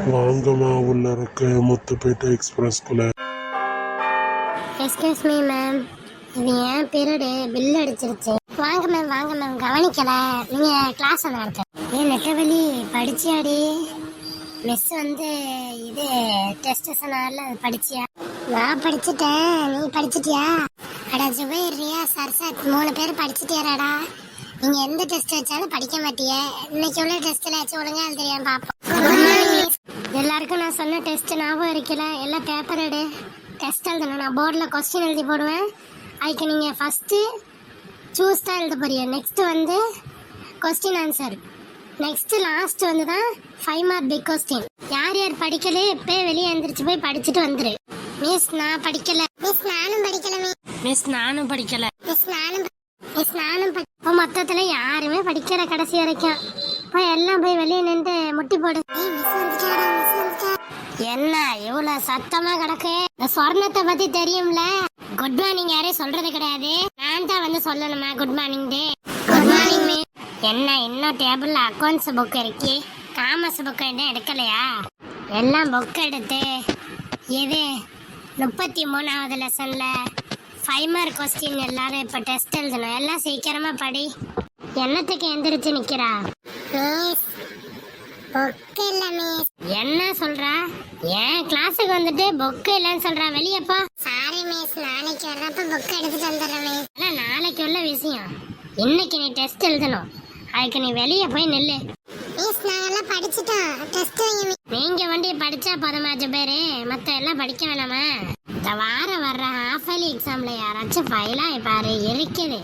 வாங்கம்மா உள்ள இருக்க முத்துப்பேட்டை எக்ஸ்பிரஸ்குள்ள. எக்ஸ்கியூஸ் மீ மேம், இது ஏன் பீரியடு பில் அடிச்சிருச்சு. வாங்க மேம் வாங்க மேம், கவனிக்கல நீங்க கிளாஸ் நடத்த. ஏன் நெட்டவெளி படிச்சியாடி? மிஸ் வந்து இது டெஸ்ட் சொன்னால படிச்சியா? நான் படிச்சுட்டேன், நீ படிச்சிட்டியா? அடா ஜுபைர், ரியா, சர்சத் 3 பேர் படிச்சுட்டியாடா. நீங்க எந்த டெஸ்ட் வச்சாலும் படிக்க மாட்டிய. இன்னைக்கு உள்ள டெஸ்ட்ல வச்சு ஒழுங்கா எழுதுறியான்னு பாப்போம். எல்லாருக்கும் நான் சொன்ன டெஸ்ட் ஞாபகம் இருக்கல. எல்லாம் பேப்பர் எடு, டெஸ்ட் எழுதணும். நான் போர்டில் கொஸ்டின் எழுதி போடுவேன். அதுக்கு நீங்கள் ஃபஸ்ட்டு சூஸ் தான் எழுத போறீங்க. நெக்ஸ்ட் வந்து கொஸ்டின் ஆன்சர். நெக்ஸ்ட் லாஸ்ட் வந்து தான் 5 மார்க் பிக் கொஸ்டின். யார் யார் படிக்கல இப்போயே வெளியே எழுந்திரிச்சு போய் படிச்சுட்டு வந்துரு. மிஸ் நான் படிக்கல. மிஸ் நானும் படிக்கல. மிஸ் நானும் படிக்கல. மிஸ் நானும் இப்போ மொத்தத்துல யாருமே படிக்கல கடைசி வரைக்கும். இப்போ எல்லாம் போய் வெளியே நின்று முட்டி போடு. என்ன இவ்வளவு சத்தமா கிடக்கு? இந்த சொர்ணத்தை பத்தி தெரியும்ல. குட் மார்னிங் யாரையும் சொல்றது கிடையாது, நான் தான் வந்து சொல்லணுமா குட் மார்னிங் டே. Good morning miss. என்ன இன்னும் டேபிள்ல அக்கௌண்ட்ஸ் புக் இருக்கு, காமர்ஸ் புக் என்ன எடுக்கலையா? எல்லாம் புக் எடுத்து இது 33வது லெசன்ல 5 மார்க் கொஸ்டின் எல்லாரும் இப்ப டெஸ்ட் எழுதணும். எல்லாம் சீக்கிரமா படி. என்னத்துக்கு எந்திரிச்சு நிக்கிறா? என்ன சொல்றா? ஏன் கிளாஸுக்கு வந்துட்டு புக் இல்லன்னு சொல்றா? வெளியப்பா. சாரி மிஸ், நாளைக்கு வர்றப்ப புக் எடுத்துட்டு வந்துடுறேன் மிஸ். அதான் நாளைக்கு உள்ள விஷயம். இன்னைக்கு நீ டெஸ்ட் எழுதணும், அதுக்கு நீ வெளியே போய் நில்லு. மிஸ் நாங்கெல்லாம் படிச்சிட்டோம், டெஸ்ட் நீங்க வண்டி படிச்சா போதுமா ஜுபேரு? மத்த எல்லாம் படிக்க வேணாமா? இந்த வாரம் வர்ற ஹாஃப் இயர்லி எக்ஸாம்ல யாராச்சும் ஃபைலா பாரு இருக்குது.